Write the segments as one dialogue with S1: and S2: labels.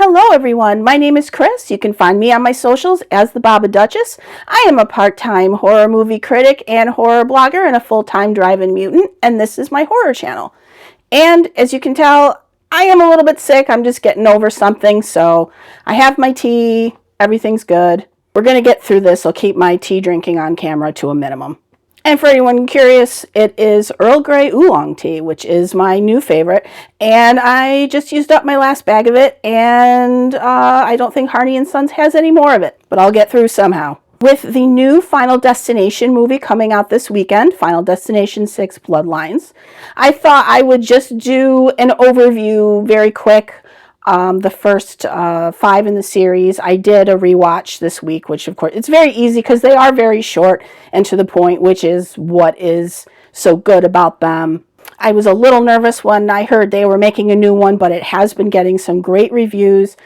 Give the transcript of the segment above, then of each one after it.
S1: Hello everyone, my name is Chris. You can find me on my socials as the Baba Duchess. I am a part-time horror movie critic and horror blogger and a full-time drive-in mutant, and this is my horror channel. And as you can tell, I am a little bit sick. I'm just getting over something, so I have my tea. Everything's good. We're going to get through this. I'll keep my tea drinking on camera to a minimum. And for anyone curious, it is Earl Grey Oolong tea, which is my new favorite. And I just used up my last bag of it, and I don't think Harney & Sons has any more of it. But I'll get through somehow. With the new Final Destination movie coming out this weekend, Final Destination 6 Bloodlines, I thought I would just do an overview very quick. The first 5 in the series. I did a rewatch this week, which of course, it's very easy because they are very short and to the point, which is what is so good about them. I was a little nervous when I heard they were making a new one, but it has been getting some great reviews.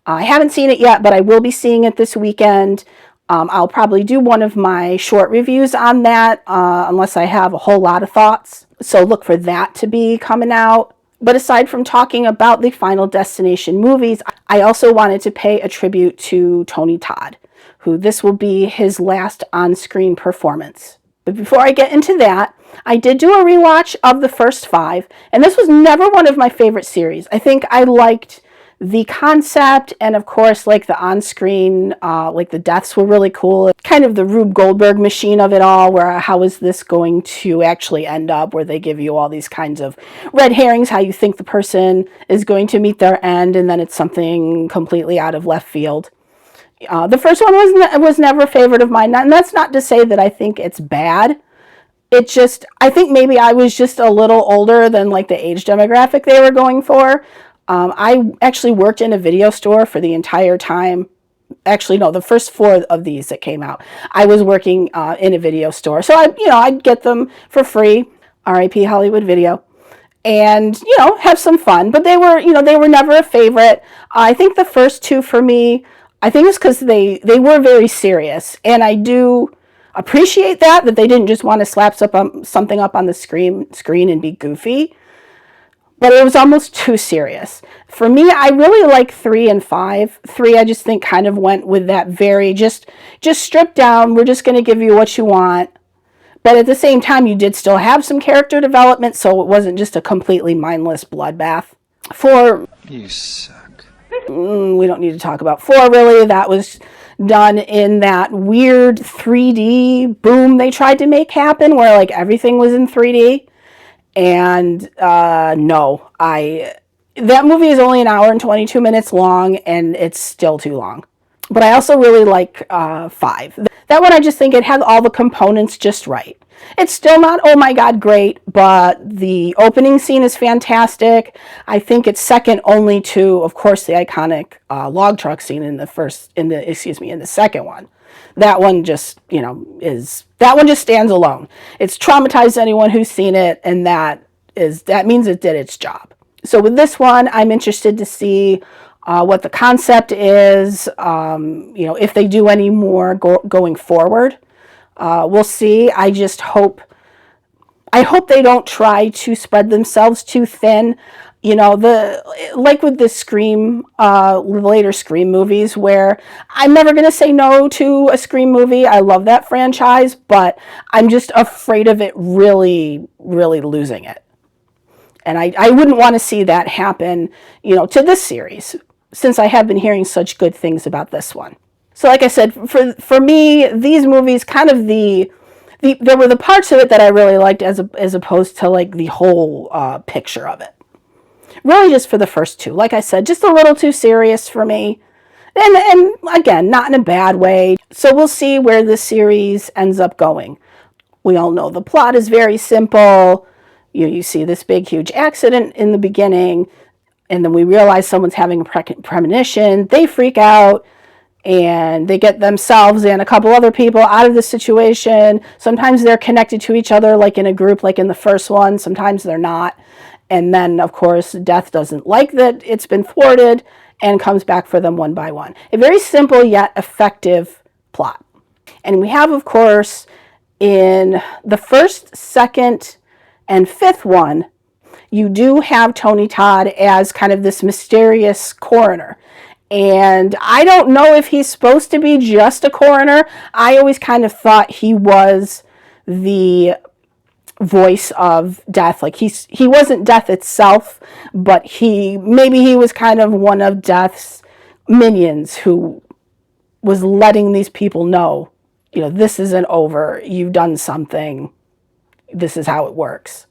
S1: I haven't seen it yet, but I will be seeing it this weekend. I'll probably do one of my short reviews on that, unless I have a whole lot of thoughts. So look for that to be coming out. But aside from talking about the Final Destination movies, I also wanted to pay a tribute to Tony Todd, who this will be his last on-screen performance. But before I get into that, I did do a rewatch of the first 5, and this was never one of my favorite series. I think I liked the concept, and of course, like the on-screen, like the deaths were really cool. Kind of the Rube Goldberg machine of it all, where how is this going to actually end up, where they give you all these kinds of red herrings, how you think the person is going to meet their end, and then it's something completely out of left field. The first one was never a favorite of mine, and that's not to say that I think it's bad. It just, I think maybe I was just a little older than like the age demographic they were going for. I actually worked in a video store for the entire time. Actually, no, the first 4 of these that came out, I was working in a video store. So I'd get them for free, RIP Hollywood Video, and, have some fun. But they were never a favorite. I think the first 2 for me, I think it's because they were very serious. And I do appreciate that they didn't just want to slap something up on the screen and be goofy. But it was almost too serious. For me, I really like 3 and 5. 3, I just think kind of went with that very, just stripped down. We're just going to give you what you want. But at the same time, you did still have some character development, so it wasn't just a completely mindless bloodbath. 4... You suck. We don't need to talk about 4, really. That was done in that weird 3D boom they tried to make happen, where like everything was in 3D. And no, that movie is only 1 hour and 22 minutes long, and it's still too long. But I also really like 5. That one, I just think it had all the components just right. It's still not, oh my God, great, but the opening scene is fantastic. I think it's second only to, of course, the iconic log truck scene in the second one. That one just, that one just stands alone. It's traumatized anyone who's seen it, and that means it did its job. So with this one, I'm interested to see what the concept is, if they do any more going forward. We'll see. I hope they don't try to spread themselves too thin. Like with the Scream, later Scream movies, where I'm never going to say no to a Scream movie. I love that franchise, but I'm just afraid of it really, really losing it. And I wouldn't want to see that happen, to this series, since I have been hearing such good things about this one. So like I said, for me, these movies, kind of there were the parts of it that I really liked as opposed to like the whole picture of it. Really just for the first 2. Like I said, just a little too serious for me. And again, not in a bad way. So we'll see where this series ends up going. We all know the plot is very simple. You see this big, huge accident in the beginning, and then we realize someone's having a premonition. They freak out, and they get themselves and a couple other people out of the situation. Sometimes they're connected to each other, like in a group, like in the first one. Sometimes they're not. And then, of course, Death doesn't like that it's been thwarted and comes back for them one by one. A very simple yet effective plot. And we have, of course, in the first, second, and 5th one, you do have Tony Todd as kind of this mysterious coroner. And I don't know if he's supposed to be just a coroner. I always kind of thought he was the voice of death. Like he wasn't death itself, but maybe he was kind of one of death's minions who was letting these people know, this isn't over. You've done something. This is how it works.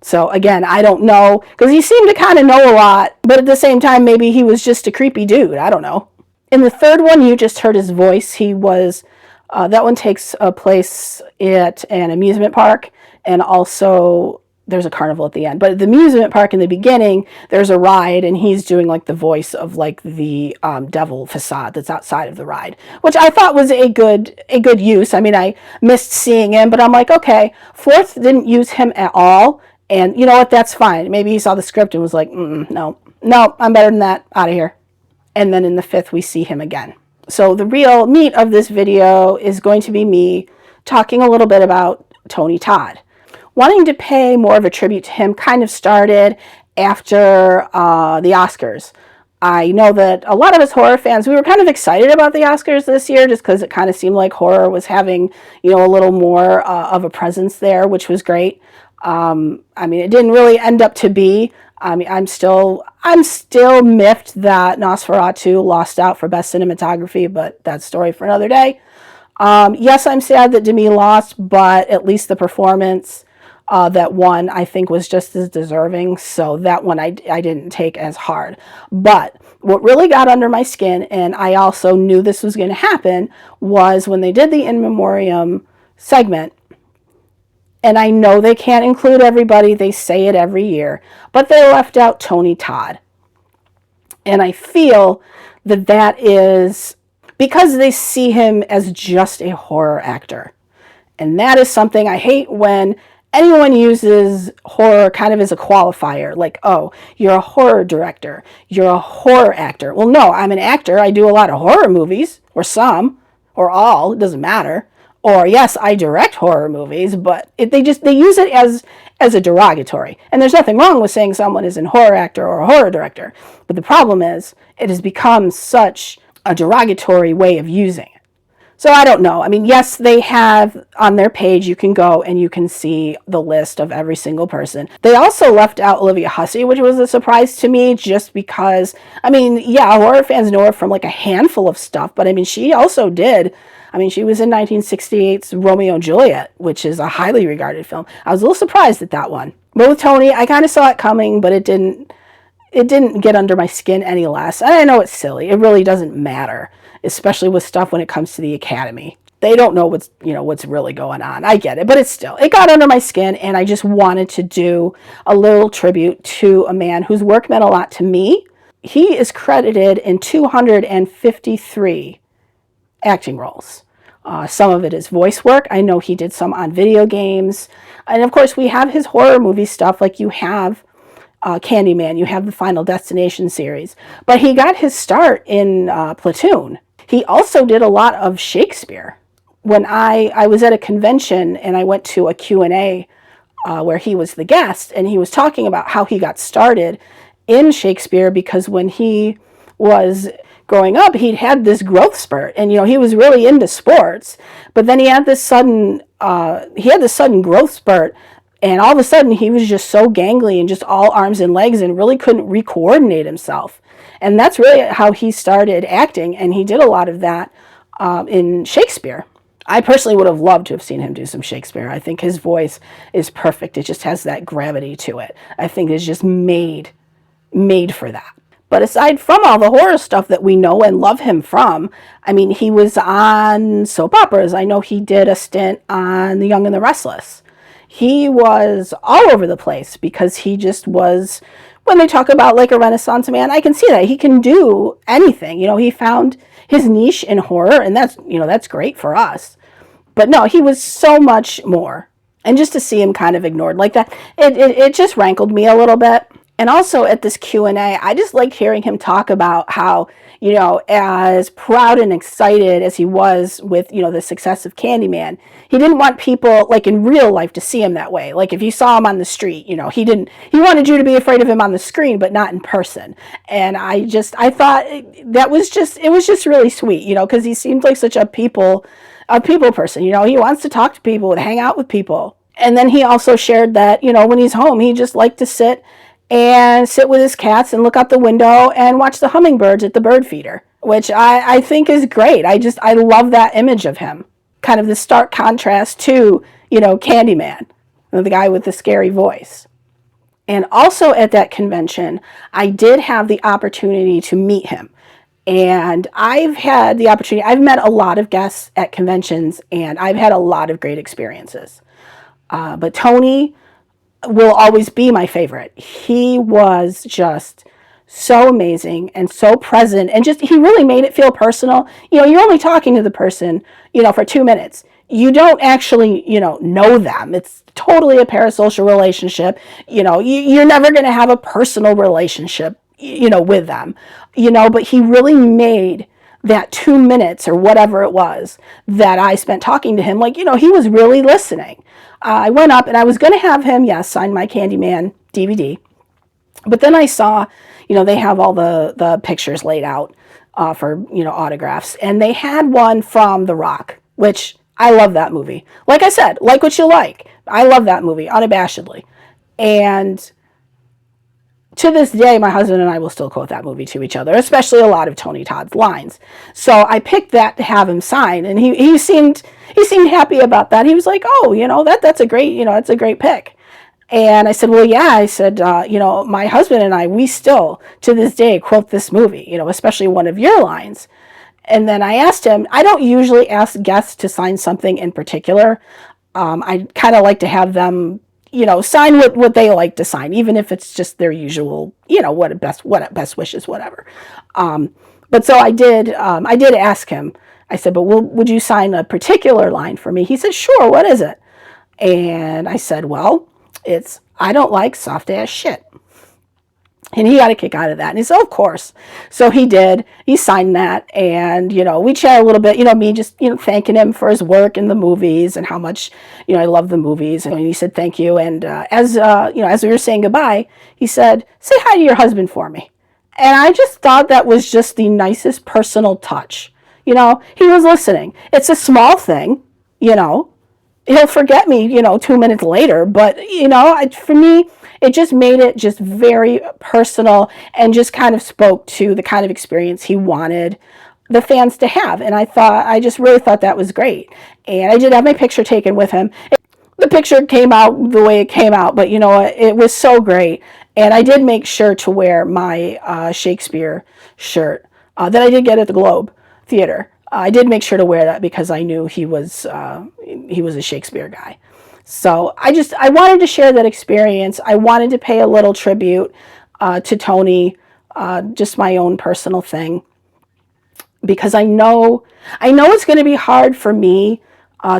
S1: So again, I don't know, because he seemed to kind of know a lot, but at the same time, maybe he was just a creepy dude. I don't know. In the third one, you just heard his voice. That one takes place at an amusement park, and also there's a carnival at the end. But at the amusement park in the beginning, there's a ride, and he's doing like the voice of like the devil facade that's outside of the ride, which I thought was a good use. I mean, I missed seeing him, but I'm like, okay, fourth didn't use him at all. And you know what? That's fine. Maybe he saw the script and was like, no, I'm better than that. Out of here. And then in the fifth, we see him again. So the real meat of this video is going to be me talking a little bit about Tony Todd. Wanting to pay more of a tribute to him kind of started after the Oscars. I know that a lot of us horror fans, we were kind of excited about the Oscars this year just because it kind of seemed like horror was having, a little more of a presence there, which was great. It didn't really end up to be. I'm still miffed that Nosferatu lost out for Best Cinematography, but that's a story for another day. Yes, I'm sad that Demi lost, but at least the performance that won, I think, was just as deserving. So that one I didn't take as hard. But what really got under my skin, and I also knew this was going to happen, was when they did the In Memoriam segment. And I know they can't include everybody. They say it every year. But they left out Tony Todd. And I feel that is because they see him as just a horror actor. And that is something I hate when anyone uses horror kind of as a qualifier. Like, oh, you're a horror director. You're a horror actor. Well, no, I'm an actor. I do a lot of horror movies. Or some. Or all. It doesn't matter. Or yes, I direct horror movies, but they use it as a derogatory. And there's nothing wrong with saying someone is a horror actor or a horror director. But the problem is, it has become such a derogatory way of using it. So I don't know. I mean, yes, they have on their page, you can go and you can see the list of every single person. They also left out Olivia Hussey, which was a surprise to me just because, horror fans know her from like a handful of stuff, but she also did. She was in 1968's Romeo and Juliet, which is a highly regarded film. I was a little surprised at that one. But with Tony, I kind of saw it coming, but it didn't get under my skin any less. And I know it's silly. It really doesn't matter, especially with stuff when it comes to the Academy. They don't know what's really going on. I get it, but it got under my skin, and I just wanted to do a little tribute to a man whose work meant a lot to me. He is credited in 253 acting roles. Some of it is voice work. I know he did some on video games. And of course, we have his horror movie stuff, like you have Candyman, you have the Final Destination series. But he got his start in Platoon. He also did a lot of Shakespeare. When I was at a convention and I went to a Q&A where he was the guest, and he was talking about how he got started in Shakespeare, because when he was growing up, he'd had this growth spurt, and he was really into sports, but then he had this sudden growth spurt, and all of a sudden he was just so gangly and just all arms and legs and really couldn't re-coordinate himself. And that's really how he started acting, and he did a lot of that in Shakespeare. I personally would have loved to have seen him do some Shakespeare. I think his voice is perfect. It just has that gravity to it. I think it's just made for that. But aside from all the horror stuff that we know and love him from, he was on soap operas. I know he did a stint on The Young and the Restless. He was all over the place because he just was, when they talk about like a Renaissance man, I can see that. He can do anything. He found his niche in horror, and that's great for us. But no, he was so much more. And just to see him kind of ignored like that, it just rankled me a little bit. And also at this Q&A, I just liked hearing him talk about how, as proud and excited as he was with, the success of Candyman, he didn't want people, like in real life, to see him that way. Like if you saw him on the street, he wanted you to be afraid of him on the screen, but not in person. And I thought it was just really sweet, because he seemed like such a people person. He wants to talk to people and hang out with people. And then he also shared that, when he's home, he just liked to sit with his cats and look out the window and watch the hummingbirds at the bird feeder, which I think is great. I love that image of him. Kind of the stark contrast to, Candyman, the guy with the scary voice. And also at that convention, I did have the opportunity to meet him. And I've met a lot of guests at conventions, and I've had a lot of great experiences. But Tony will always be my favorite. He was just so amazing and so present, and he really made it feel personal. You're only talking to the person, for 2 minutes. You don't actually, know them. It's totally a parasocial relationship. You're never going to have a personal relationship, with them, but he really made that 2 minutes or whatever it was that I spent talking to him, he was really listening. I went up and I was going to have him, sign my Candyman DVD. But then I saw, they have all the pictures laid out for, autographs. And they had one from The Rock, which I love that movie. Like I said, like what you like. I love that movie unabashedly. And to this day, my husband and I will still quote that movie to each other, especially a lot of Tony Todd's lines. So I picked that to have him sign, and he seemed happy about that. He was like, "Oh, that's a great, that's a great pick." And I said, "Well, yeah." I said, my husband and I, we still to this day quote this movie, especially one of your lines. And then I asked him. I don't usually ask guests to sign something in particular. I kind of like to have them, sign what they like to sign, even if it's just their usual, what best wishes, whatever. But so I did ask him. I said, "But would you sign a particular line for me?" He said, "Sure, what is it?" And I said, "Well, it's, I don't like soft ass shit." And he got a kick out of that. And he said, "Of course." So he did. He signed that. And, we chatted a little bit, me just, thanking him for his work in the movies and how much, I love the movies. And he said, "Thank you." And as we were saying goodbye, he said, "Say hi to your husband for me." And I just thought that was just the nicest personal touch. He was listening. It's a small thing, he'll forget me, 2 minutes later. But, for me, it just made it just very personal and just kind of spoke to the kind of experience he wanted the fans to have. And I just really thought that was great. And I did have my picture taken with him. The picture came out the way it came out, but it was so great. And I did make sure to wear my Shakespeare shirt that I did get at the Globe Theater. I did make sure to wear that because I knew he was a Shakespeare guy. So I wanted to share that experience. I wanted to pay a little tribute to Tony, just my own personal thing, because I know it's going to be hard for me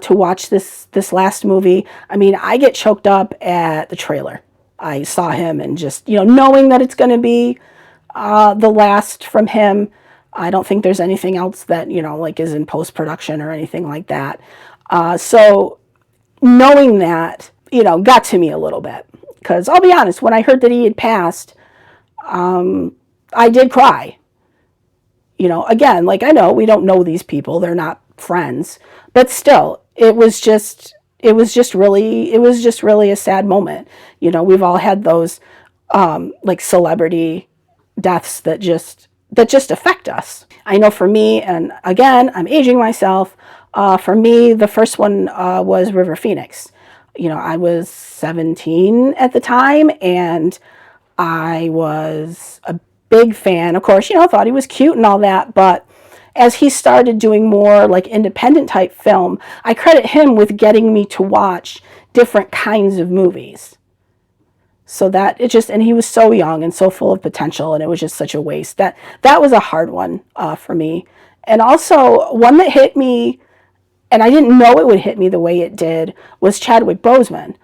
S1: to watch this last movie. I mean, I get choked up at the trailer. I saw him, and just knowing that it's going to be the last from him. I don't think there's anything else that is in post-production or anything like that. So knowing that, got to me a little bit, because I'll be honest, when I heard that he had passed, I did cry. Again, I know we don't know these people, they're not friends, but still, it was just really a sad moment. We've all had those celebrity deaths that just affect us. I know for me, and again, I'm aging myself. For me, the first one was River Phoenix. I was 17 at the time, and I was a big fan. Of course, thought he was cute and all that, but as he started doing more independent type film, I credit him with getting me to watch different kinds of movies. So that and he was so young and so full of potential, and it was just such a waste. That was a hard one for me. And also one that hit me, and I didn't know it would hit me the way it did, was Chadwick Boseman.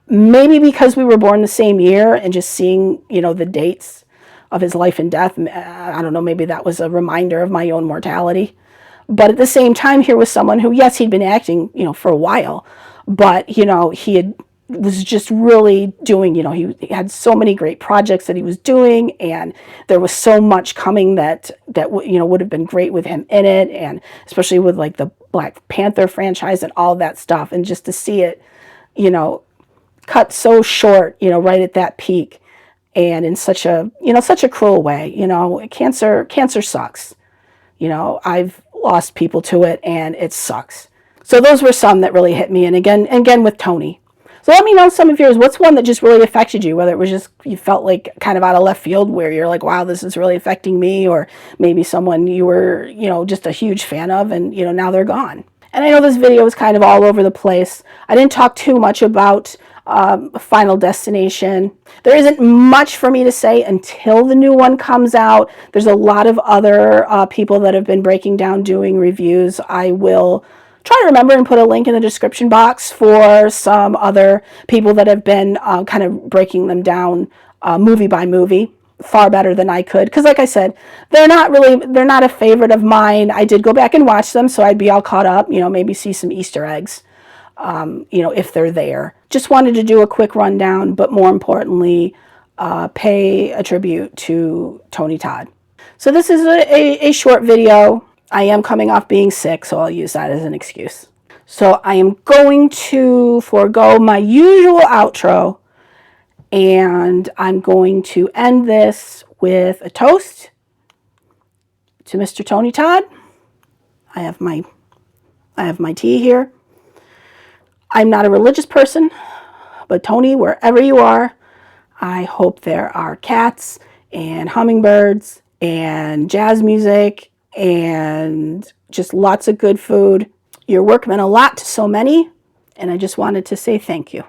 S1: maybe because we were born the same year and just seeing, the dates of his life and death, I don't know, maybe that was a reminder of my own mortality. But at the same time, here was someone who, yes, he'd been acting, for a while, but, was just really doing, he had so many great projects that he was doing, and there was so much coming that would have been great with him in it, and especially with like the Black Panther franchise and all that stuff, and just to see it, cut so short, right at that peak, and in such a, such a cruel way. Cancer sucks. I've lost people to it, and it sucks. So those were some that really hit me, and again with Tony. So let me know some of yours. What's one that just really affected you? Whether it was just you felt like kind of out of left field, where you're like, wow, this is really affecting me, or maybe someone you were, just a huge fan of, and now they're gone. And I know this video is kind of all over the place. I didn't talk too much about Final Destination. There isn't much for me to say until the new one comes out. There's a lot of other people that have been breaking down, doing reviews. I will try to remember and put a link in the description box for some other people that have been kind of breaking them down movie by movie, far better than I could, because like I said, they're not a favorite of mine. I did go back and watch them, so I'd be all caught up, maybe see some Easter eggs, if they're there. Just wanted to do a quick rundown, but more importantly, pay a tribute to Tony Todd. So this is a short video. I am coming off being sick, so I'll use that as an excuse. So I am going to forego my usual outro, and I'm going to end this with a toast to Mr. Tony Todd. I have my tea here. I'm not a religious person, but Tony, wherever you are, I hope there are cats and hummingbirds and jazz music and just lots of good food. Your work meant a lot to so many, and I just wanted to say thank you.